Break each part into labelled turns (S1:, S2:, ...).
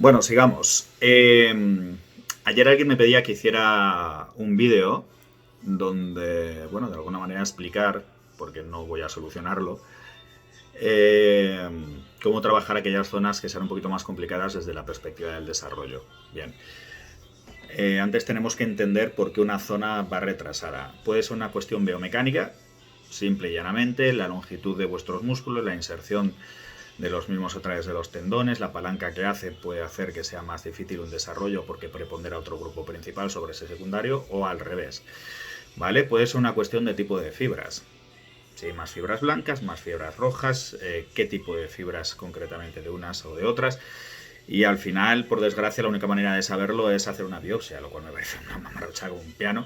S1: Bueno, sigamos. Ayer alguien me pedía que hiciera un vídeo donde, bueno, de alguna manera explicar, porque no voy a solucionarlo, eh, cómo trabajar aquellas zonas que sean un poquito más complicadas desde la perspectiva del desarrollo. Bien. Antes tenemos que entender por qué una zona va retrasada. Puede ser una cuestión biomecánica, simple y llanamente, la longitud de vuestros músculos, la inserción de los mismos a través de los tendones, la palanca que hace puede hacer que sea más difícil un desarrollo porque prepondera otro grupo principal sobre ese secundario, o al revés, ¿vale? Puede ser una cuestión de tipo de fibras. Si hay más fibras blancas, más fibras rojas, qué tipo de fibras concretamente de unas o de otras. Y al final, por desgracia, la única manera de saberlo es hacer una biopsia, lo cual me parece una mamarracha como un piano.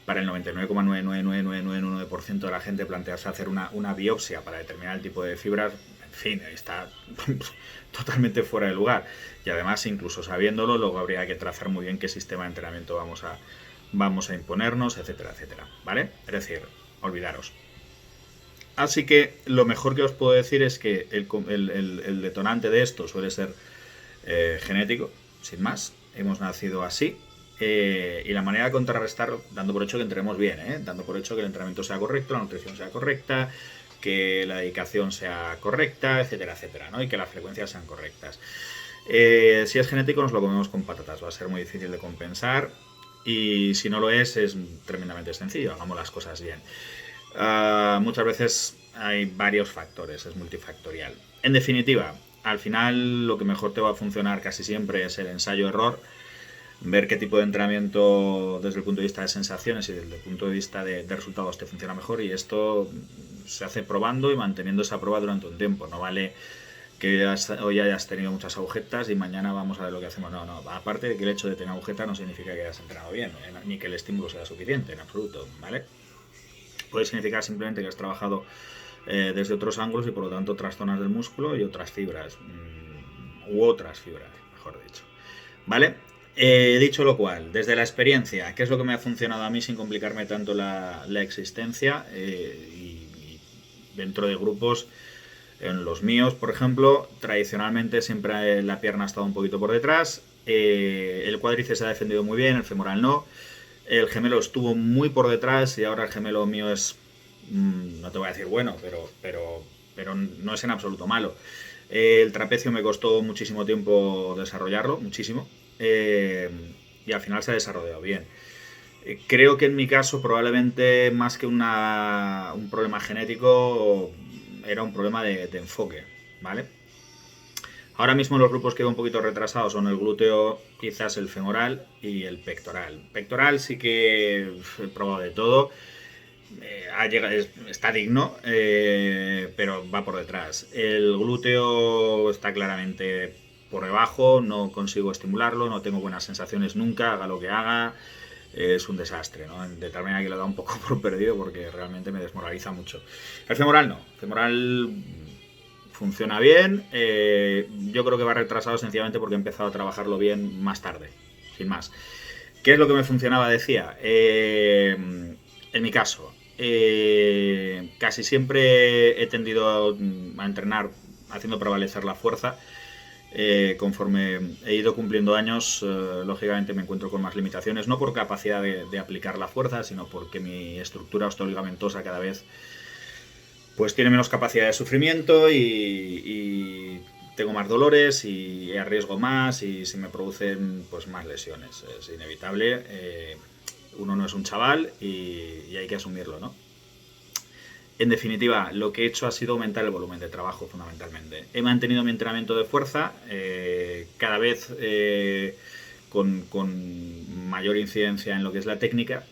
S1: Para el 99,99999% de la gente plantearse hacer una biopsia para determinar el tipo de fibras, en fin, está totalmente fuera de lugar. Y además, incluso sabiéndolo, luego habría que trazar muy bien qué sistema de entrenamiento vamos a imponernos, etcétera, etcétera. ¿Vale? Es decir, olvidaros. Así que lo mejor que os puedo decir es que el detonante de esto suele ser genético, sin más. Hemos nacido así. Y la manera de contrarrestar, dando por hecho que entrenemos bien, dando por hecho que el entrenamiento sea correcto, la nutrición sea correcta, que la dedicación sea correcta, etcétera, etcétera, ¿no? Y que las frecuencias sean correctas. Si es genético, nos lo comemos con patatas. Va a ser muy difícil de compensar. Y si no lo es tremendamente sencillo. Hagamos las cosas bien. Muchas veces hay varios factores, es multifactorial. En definitiva, al final lo que mejor te va a funcionar casi siempre es el ensayo-error, ver qué tipo de entrenamiento desde el punto de vista de sensaciones y desde el punto de vista de resultados te funciona mejor, y esto se hace probando y manteniendo esa prueba durante un tiempo. No vale que hoy hayas tenido muchas agujetas y mañana vamos a ver lo que hacemos. No, aparte de que el hecho de tener agujetas no significa que hayas entrenado bien, ni que el estímulo sea suficiente en absoluto, ¿vale? Puede significar simplemente que has trabajado desde otros ángulos y por lo tanto otras zonas del músculo y otras fibras, u otras fibras, mejor dicho. ¿Vale? Dicho lo cual, desde la experiencia, ¿qué es lo que me ha funcionado a mí sin complicarme tanto la existencia? Y dentro de grupos, en los míos, por ejemplo, tradicionalmente siempre la pierna ha estado un poquito por detrás, el cuádriceps se ha defendido muy bien, el femoral no. El gemelo estuvo muy por detrás y ahora el gemelo mío es, no te voy a decir bueno, pero no es en absoluto malo. El trapecio me costó muchísimo tiempo desarrollarlo, muchísimo, y al final se ha desarrollado bien. Creo que en mi caso probablemente más que un problema genético era un problema de enfoque, ¿vale? Ahora mismo los grupos que veo un poquito retrasados son el glúteo, quizás el femoral y el pectoral. Pectoral sí que he probado de todo. Está digno, pero va por detrás. El glúteo está claramente por debajo, no consigo estimularlo, no tengo buenas sensaciones nunca, haga lo que haga, es un desastre, ¿no? De tal manera que lo da un poco por perdido porque realmente me desmoraliza mucho. El femoral no, el femoral funciona bien, yo creo que va retrasado sencillamente porque he empezado a trabajarlo bien más tarde, sin más. ¿Qué es lo que me funcionaba? Decía, en mi caso, casi siempre he tendido a entrenar haciendo prevalecer la fuerza. Conforme he ido cumpliendo años, lógicamente me encuentro con más limitaciones, no por capacidad de aplicar la fuerza, sino porque mi estructura osteoligamentosa cada vez pues tiene menos capacidad de sufrimiento y tengo más dolores y arriesgo más y se me producen pues más lesiones. Es inevitable, uno no es un chaval y hay que asumirlo, ¿no? En definitiva, lo que he hecho ha sido aumentar el volumen de trabajo fundamentalmente. He mantenido mi entrenamiento de fuerza, cada vez con mayor incidencia en lo que es la técnica,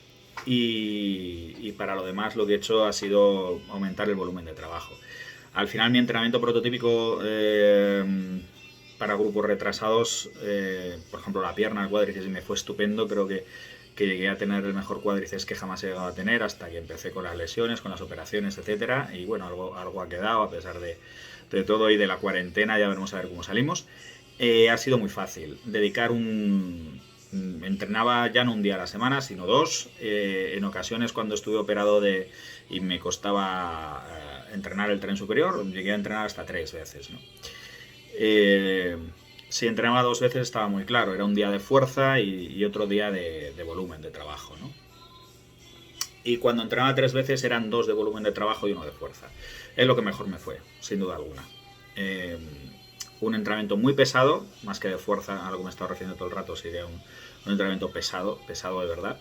S1: y para lo demás lo que he hecho ha sido aumentar el volumen de trabajo. Al final mi entrenamiento prototípico para grupos retrasados, por ejemplo la pierna, el cuádriceps, me fue estupendo. Creo que llegué a tener el mejor cuádriceps que jamás he llegado a tener hasta que empecé con las lesiones, con las operaciones, etcétera. Y bueno, algo ha quedado a pesar de todo y de la cuarentena, ya veremos a ver cómo salimos. Ha sido muy fácil. Entrenaba ya no un día a la semana, sino dos. En ocasiones cuando estuve operado y me costaba entrenar el tren superior, llegué a entrenar hasta 3 veces, ¿no? Si entrenaba 2 veces estaba muy claro, era un día de fuerza y otro día de volumen de trabajo, ¿no? Y cuando entrenaba 3 veces eran 2 de volumen de trabajo y 1 de fuerza. Es lo que mejor me fue, sin duda alguna. Eh, un entrenamiento muy pesado, más que de fuerza, a lo que me he estado refiriendo todo el rato, sería un entrenamiento pesado, pesado de verdad.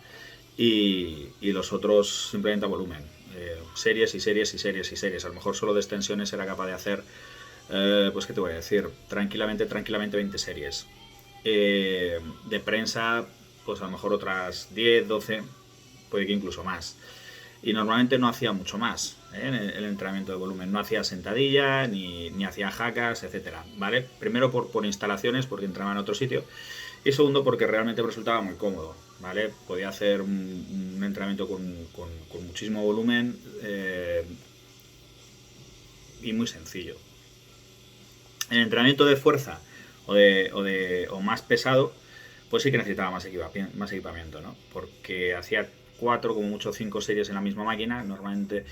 S1: Y los otros simplemente a volumen. Series y series y series y series. A lo mejor solo de extensiones era capaz de hacer, pues qué te voy a decir, tranquilamente 20 series. De prensa, pues a lo mejor otras 10, 12, puede que incluso más. Y normalmente no hacía mucho más en el entrenamiento de volumen. No hacía sentadilla, ni hacía jacas, etcétera, ¿vale? Primero por instalaciones, porque entraba en otro sitio. Y segundo, porque realmente me resultaba muy cómodo, ¿vale? Podía hacer un entrenamiento con muchísimo volumen y muy sencillo. En entrenamiento de fuerza o más pesado, pues sí que necesitaba más equipamiento, ¿no? Porque hacía 4, como mucho 5 series en la misma máquina, normalmente,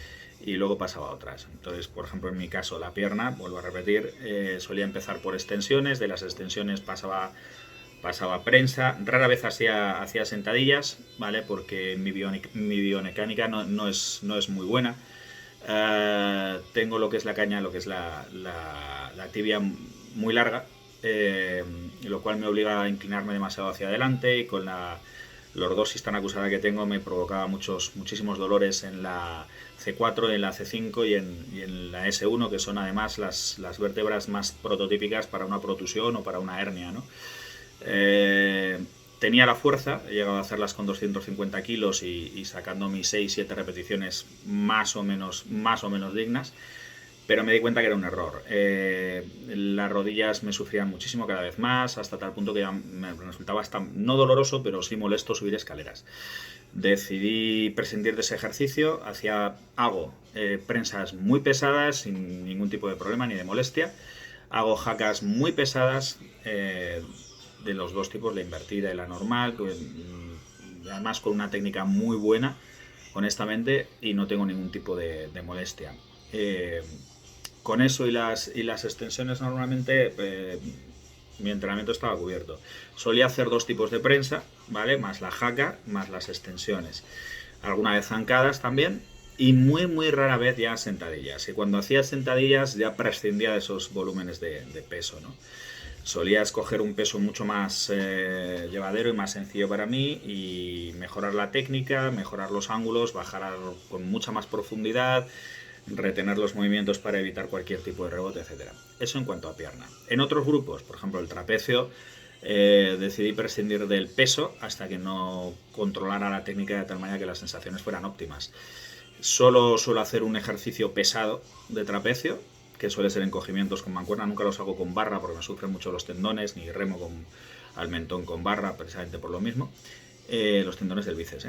S1: y luego pasaba a otras. Entonces, por ejemplo, en mi caso, la pierna, vuelvo a repetir, solía empezar por extensiones, de las extensiones pasaba prensa, rara vez hacía sentadillas, ¿vale? Porque mi biomecánica no es muy buena. Tengo lo que es la caña, lo que es la tibia muy larga, lo cual me obliga a inclinarme demasiado hacia adelante, y con la lordosis tan acusada que tengo me provocaba muchísimos dolores en la C4, en la C5 y en la S1, que son además las vértebras más prototípicas para una protusión o para una hernia, ¿no? Tenía la fuerza, he llegado a hacerlas con 250 kilos y sacando mis 6-7 repeticiones más o menos dignas, pero me di cuenta que era un error. Las rodillas me sufrían muchísimo cada vez más, hasta tal punto que ya me resultaba hasta no doloroso, pero sí molesto subir escaleras. Decidí prescindir de ese ejercicio, hago prensas muy pesadas sin ningún tipo de problema ni de molestia, hago jacas muy pesadas, de los dos tipos, la invertida y la normal, además con una técnica muy buena, honestamente, y no tengo ningún tipo de molestia. Con eso y las extensiones normalmente mi entrenamiento estaba cubierto. Solía hacer 2 tipos de prensa, ¿vale? Más la jaca, más las extensiones. Alguna vez zancadas también, y muy rara vez ya sentadillas. Y cuando hacía sentadillas ya prescindía de esos volúmenes de peso, ¿no? Solía escoger un peso mucho más llevadero y más sencillo para mí, y mejorar la técnica, mejorar los ángulos, bajar con mucha más profundidad, retener los movimientos para evitar cualquier tipo de rebote, etc. Eso en cuanto a pierna. En otros grupos, por ejemplo el trapecio, decidí prescindir del peso hasta que no controlara la técnica de tal manera que las sensaciones fueran óptimas. Solo suelo hacer un ejercicio pesado de trapecio, que suele ser encogimientos con mancuerna. Nunca los hago con barra porque me sufren mucho los tendones, ni remo al mentón con barra, precisamente por lo mismo. Los tendones del bíceps.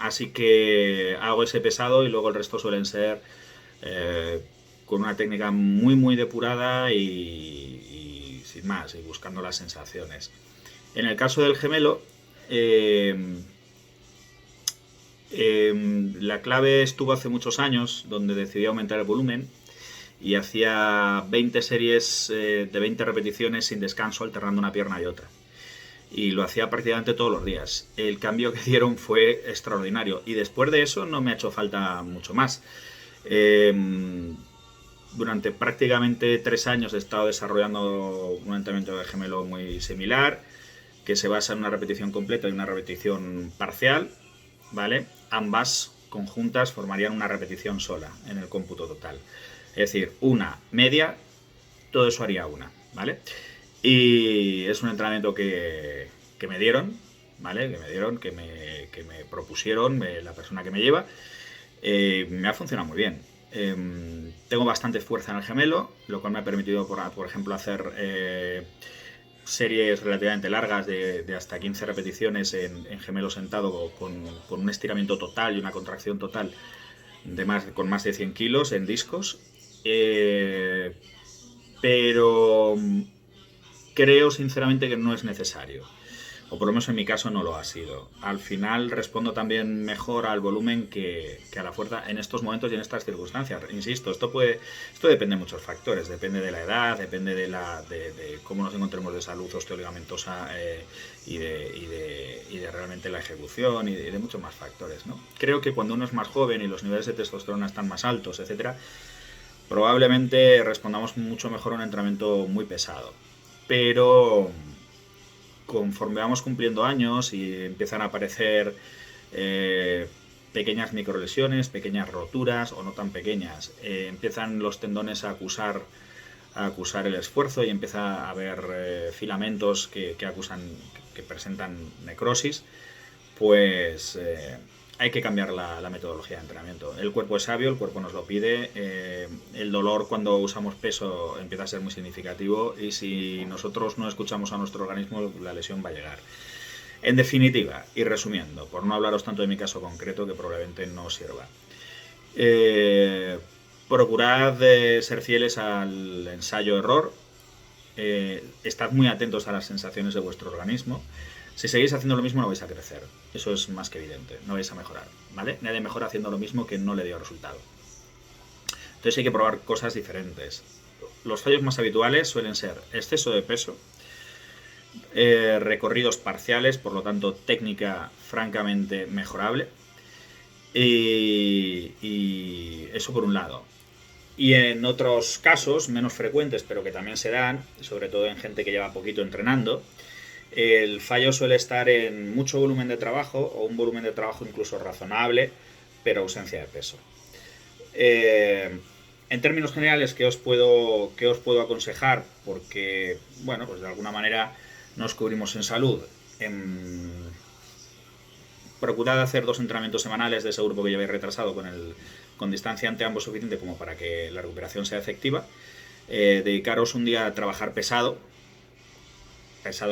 S1: Así que hago ese pesado, y luego el resto suelen ser con una técnica muy depurada y sin más, y buscando las sensaciones. En el caso del gemelo, la clave estuvo hace muchos años, donde decidí aumentar el volumen y hacía 20 series de 20 repeticiones sin descanso, alternando una pierna y otra. Y lo hacía prácticamente todos los días. El cambio que dieron fue extraordinario, y después de eso no me ha hecho falta mucho más. Durante prácticamente 3 años he estado desarrollando un entrenamiento de gemelo muy similar, que se basa en una repetición completa y una repetición parcial, ¿vale? Ambas conjuntas formarían una repetición sola en el cómputo total. Es decir, una media, todo eso haría una, ¿vale? Y es un entrenamiento que me dieron, ¿vale? Que me propusieron la persona que me lleva. Me ha funcionado muy bien. Tengo bastante fuerza en el gemelo, lo cual me ha permitido, por ejemplo, hacer series relativamente largas de hasta 15 repeticiones en gemelo sentado, con un estiramiento total y una contracción total con más de 100 kilos en discos. Pero creo sinceramente que no es necesario. o por lo menos en mi caso no lo ha sido. Al final respondo también mejor al volumen que a la fuerza en estos momentos y en estas circunstancias. Insisto, esto depende de muchos factores, depende de la edad, depende de cómo nos encontremos de salud osteoligamentosa y de realmente la ejecución y de muchos más factores, ¿no? Creo que cuando uno es más joven y los niveles de testosterona están más altos, etcétera, probablemente respondamos mucho mejor a un entrenamiento muy pesado. Pero conforme vamos cumpliendo años y empiezan a aparecer pequeñas microlesiones, pequeñas roturas o no tan pequeñas, empiezan los tendones a acusar el esfuerzo y empieza a haber filamentos que presentan necrosis, pues hay que cambiar la metodología de entrenamiento. El cuerpo es sabio, el cuerpo nos lo pide, el dolor cuando usamos peso empieza a ser muy significativo y si nosotros no escuchamos a nuestro organismo, la lesión va a llegar. En definitiva, y resumiendo, por no hablaros tanto de mi caso concreto que probablemente no sirva, procurad ser fieles al ensayo-error, estad muy atentos a las sensaciones de vuestro organismo. Si seguís haciendo lo mismo no vais a crecer, eso es más que evidente, no vais a mejorar, ¿vale? Nadie mejora haciendo lo mismo que no le dio resultado. Entonces hay que probar cosas diferentes. Los fallos más habituales suelen ser exceso de peso, recorridos parciales, por lo tanto técnica francamente mejorable, y eso por un lado. Y en otros casos, menos frecuentes, pero que también se dan, sobre todo en gente que lleva poquito entrenando, el fallo suele estar en mucho volumen de trabajo o un volumen de trabajo incluso razonable, pero ausencia de peso. En términos generales, ¿qué os puedo aconsejar? Porque, bueno, pues de alguna manera nos cubrimos en salud. Procurad hacer 2 entrenamientos semanales de ese grupo que lleváis retrasado con distancia ante ambos suficiente como para que la recuperación sea efectiva. Dedicaros un día a trabajar pesado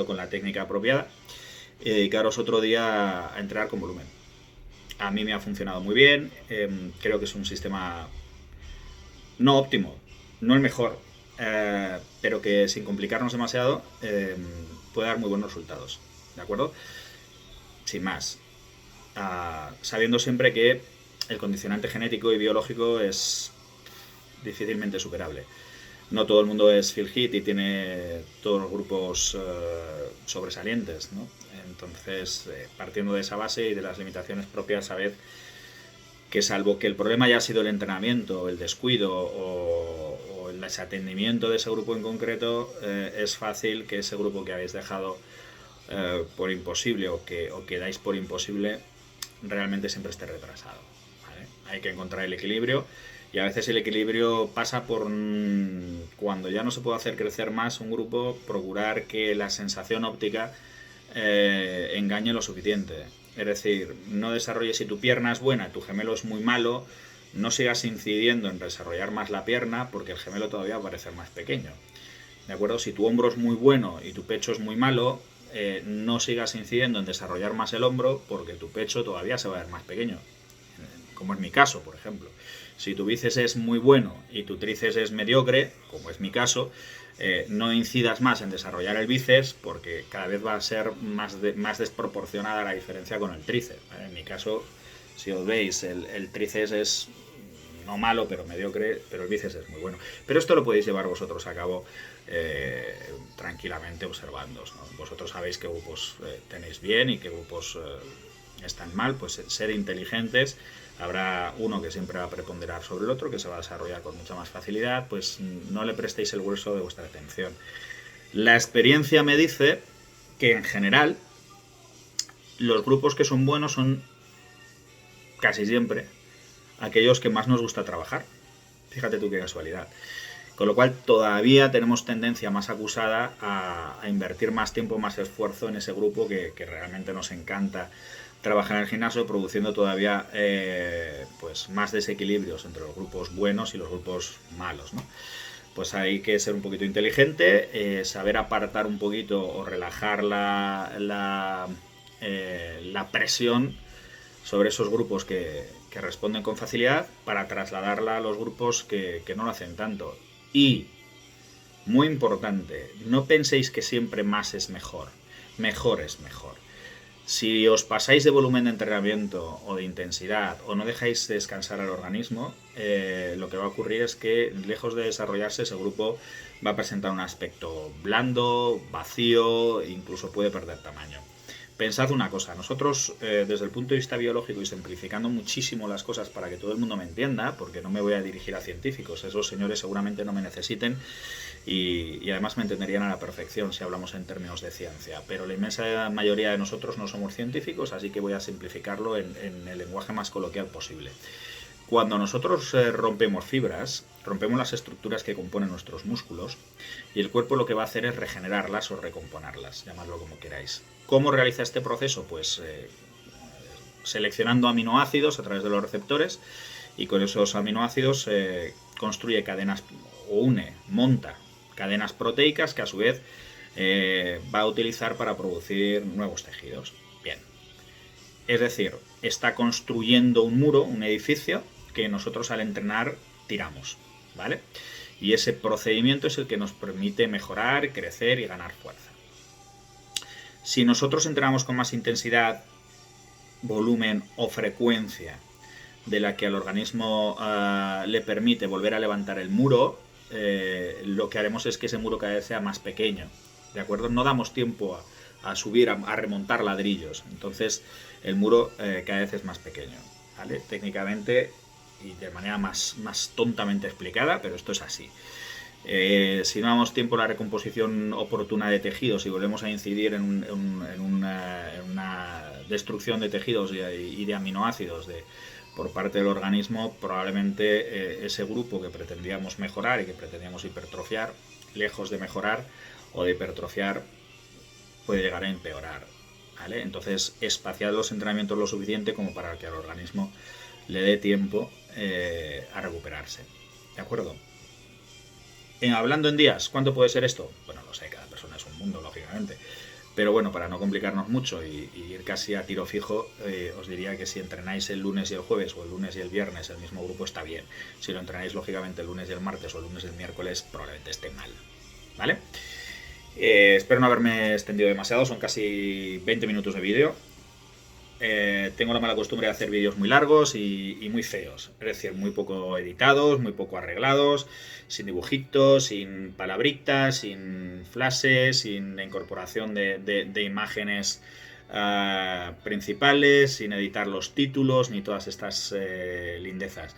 S1: con la técnica apropiada, y dedicaros otro día a entrenar con volumen. A mí me ha funcionado muy bien, creo que es un sistema no óptimo, no el mejor, pero que sin complicarnos demasiado puede dar muy buenos resultados, ¿de acuerdo? Sin más, sabiendo siempre que el condicionante genético y biológico es difícilmente superable. No todo el mundo es Phil Heath y tiene todos los grupos sobresalientes, ¿no? Entonces, partiendo de esa base y de las limitaciones propias, sabed que salvo que el problema haya sido el entrenamiento, el descuido o el desatendimiento de ese grupo en concreto, es fácil que ese grupo que habéis dejado por imposible o que dais por imposible realmente siempre esté retrasado, ¿vale? Hay que encontrar el equilibrio. Y a veces el equilibrio pasa por, cuando ya no se puede hacer crecer más un grupo, procurar que la sensación óptica engañe lo suficiente. Es decir, no desarrolles, si tu pierna es buena y tu gemelo es muy malo, no sigas incidiendo en desarrollar más la pierna porque el gemelo todavía va a parecer más pequeño. ¿De acuerdo? Si tu hombro es muy bueno y tu pecho es muy malo, no sigas incidiendo en desarrollar más el hombro porque tu pecho todavía se va a ver más pequeño. Como es mi caso, por ejemplo. Si tu bíceps es muy bueno y tu tríceps es mediocre, como es mi caso, no incidas más en desarrollar el bíceps porque cada vez va a ser más desproporcionada la diferencia con el tríceps, ¿vale? En mi caso, si os veis, el tríceps es no malo, pero mediocre, pero el bíceps es muy bueno. Pero esto lo podéis llevar vosotros a cabo tranquilamente observándoos, ¿no? Vosotros sabéis qué grupos tenéis bien y qué grupos están mal, pues ser inteligentes. Habrá uno que siempre va a preponderar sobre el otro, que se va a desarrollar con mucha más facilidad, pues no le prestéis el grueso de vuestra atención. La experiencia me dice que en general los grupos que son buenos son casi siempre aquellos que más nos gusta trabajar. Fíjate tú qué casualidad. Con lo cual todavía tenemos tendencia más acusada a invertir más tiempo, más esfuerzo en ese grupo que realmente nos encanta trabajar en el gimnasio, produciendo todavía pues más desequilibrios entre los grupos buenos y los grupos malos, ¿no? Pues hay que ser un poquito inteligente, saber apartar un poquito o relajar la presión sobre esos grupos que responden con facilidad para trasladarla a los grupos que no lo hacen tanto. Y, muy importante, no penséis que siempre más es mejor. mejor es mejor. Si os pasáis de volumen de entrenamiento o de intensidad o no dejáis descansar al organismo, lo que va a ocurrir es que, lejos de desarrollarse, ese grupo va a presentar un aspecto blando, vacío, e incluso puede perder tamaño. Pensad una cosa, nosotros desde el punto de vista biológico y simplificando muchísimo las cosas para que todo el mundo me entienda, porque no me voy a dirigir a científicos, esos señores seguramente no me necesiten y además me entenderían a la perfección si hablamos en términos de ciencia, pero la inmensa mayoría de nosotros no somos científicos, así que voy a simplificarlo en el lenguaje más coloquial posible. Cuando nosotros rompemos fibras, rompemos las estructuras que componen nuestros músculos y el cuerpo lo que va a hacer es regenerarlas o recomponerlas, llamadlo como queráis. ¿Cómo realiza este proceso? Pues seleccionando aminoácidos a través de los receptores y con esos aminoácidos construye cadenas o monta cadenas proteicas que a su vez va a utilizar para producir nuevos tejidos. Bien. Es decir, está construyendo un muro, un edificio, que nosotros al entrenar tiramos, ¿vale? Y ese procedimiento es el que nos permite mejorar, crecer y ganar fuerza. Si nosotros entrenamos con más intensidad, volumen o frecuencia de la que al organismo le permite volver a levantar el muro, lo que haremos es que ese muro cada vez sea más pequeño, ¿de acuerdo? No damos tiempo a subir, a remontar ladrillos, entonces el muro cada vez es más pequeño, ¿vale? Técnicamente y de manera más tontamente explicada, pero esto es así. Si no damos tiempo a la recomposición oportuna de tejidos y volvemos a incidir en una destrucción de tejidos y de aminoácidos por parte del organismo, probablemente ese grupo que pretendíamos mejorar y que pretendíamos hipertrofiar, lejos de mejorar o de hipertrofiar, puede llegar a empeorar, ¿vale? Entonces, espaciar los entrenamientos lo suficiente como para que al organismo le dé tiempo a recuperarse, ¿de acuerdo? Hablando en días, ¿cuánto puede ser esto? Bueno, no sé, cada persona es un mundo, lógicamente. Pero bueno, para no complicarnos mucho y ir casi a tiro fijo, os diría que si entrenáis el lunes y el jueves o el lunes y el viernes el mismo grupo está bien. Si lo entrenáis lógicamente el lunes y el martes o el lunes y el miércoles, probablemente esté mal, ¿vale? Espero no haberme extendido demasiado, son casi 20 minutos de vídeo. Tengo la mala costumbre de hacer vídeos muy largos y muy feos, es decir, muy poco editados, muy poco arreglados, sin dibujitos, sin palabritas, sin flashes, sin la incorporación de imágenes principales, sin editar los títulos ni todas estas lindezas.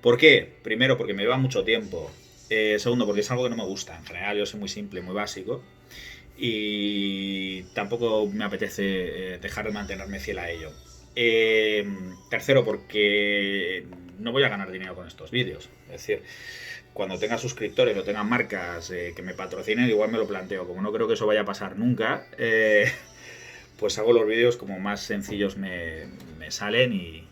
S1: ¿Por qué? Primero, porque me lleva mucho tiempo. Segundo, porque es algo que no me gusta. En general yo soy muy simple, muy básico. Y tampoco me apetece dejar de mantenerme fiel a ello. Tercero, porque no voy a ganar dinero con estos vídeos. Es decir, cuando tenga suscriptores o tenga marcas que me patrocinen, igual me lo planteo. Como no creo que eso vaya a pasar nunca, pues hago los vídeos como más sencillos me salen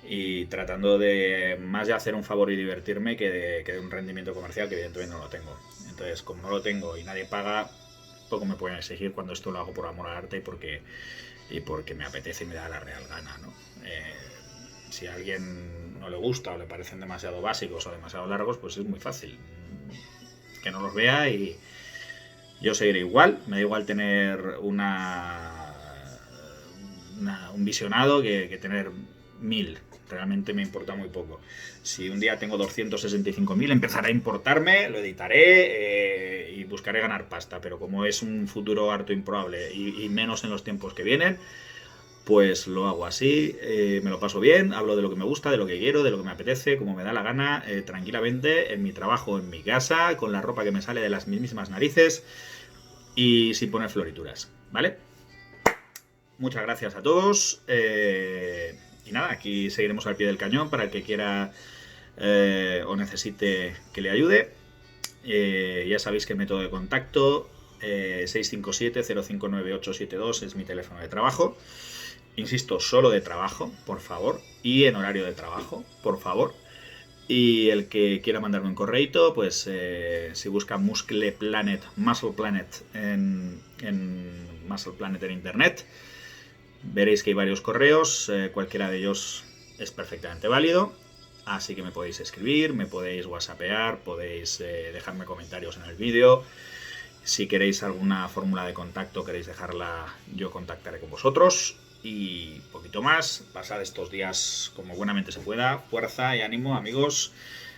S1: y tratando de más de hacer un favor y divertirme que de un rendimiento comercial, que evidentemente no lo tengo. Entonces, como no lo tengo y nadie paga, poco me pueden exigir cuando esto lo hago por amor al arte y porque me apetece y me da la real gana, ¿no? Si a alguien no le gusta o le parecen demasiado básicos o demasiado largos, pues es muy fácil. Que no los vea y yo seguiré igual. Me da igual tener un visionado que tener 1000. Realmente me importa muy poco. Si un día tengo 265.000, empezará a importarme, lo editaré y buscaré ganar pasta. Pero como es un futuro harto improbable y menos en los tiempos que vienen, pues lo hago así, me lo paso bien, hablo de lo que me gusta, de lo que quiero, de lo que me apetece, como me da la gana, tranquilamente, en mi trabajo, en mi casa, con la ropa que me sale de las mismísimas narices y sin poner florituras, ¿vale? Muchas gracias a todos. Y nada, aquí seguiremos al pie del cañón para el que quiera o necesite que le ayude. Ya sabéis que el método de contacto 657-059-872 es mi teléfono de trabajo. Insisto, solo de trabajo, por favor. Y en horario de trabajo, por favor. Y el que quiera mandarme un correíto, pues si busca Muscle Planet en Muscle Planet en internet, veréis que hay varios correos, cualquiera de ellos es perfectamente válido, así que me podéis escribir, me podéis whatsappear, podéis dejarme comentarios en el vídeo Si queréis alguna fórmula de contacto, queréis dejarla, yo contactaré con vosotros. Y poquito más, pasad estos días como buenamente se pueda. Fuerza y ánimo, amigos.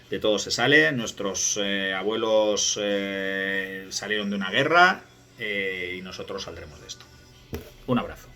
S1: De todo se sale. Nuestros abuelos salieron de una guerra y nosotros saldremos de esto. Un abrazo.